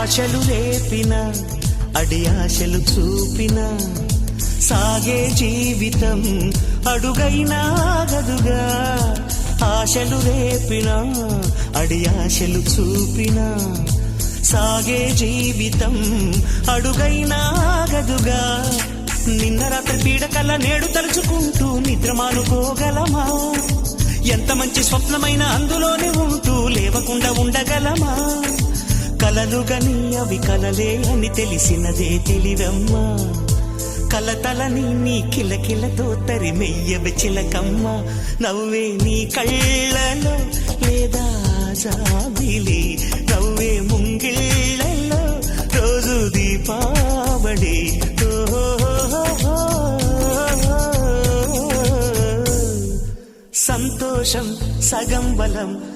ఆశలు రేపిన అడి ఆశలు చూపిన సాగే జీవితం అడుగైనా గదుగా. ఆశలు రేపిన అడి ఆశలు చూపిన సాగే జీవితం అడుగైనా గదుగా. నిన్న రాత్రి పీడకల నేడు తలుచుకుంటూ నిద్రమానుకోగలమా? ఎంత మంచి స్వప్నమైన అందులోనే ఉంటూ లేవకుండా ఉండగలమా? కలలుగని అవి కలలే అని తెలిసినదే తెలివమ్మా. కలతలని నీ కిలకిలతో తరిమెయ్యవి చిలకమ్మ. నవ్వే నీ కళ్ళలో లేదా జాబిలి, నవ్వే ముంగిళ్ళలో రోజు దీపావళి. సంతోషం సగం బలం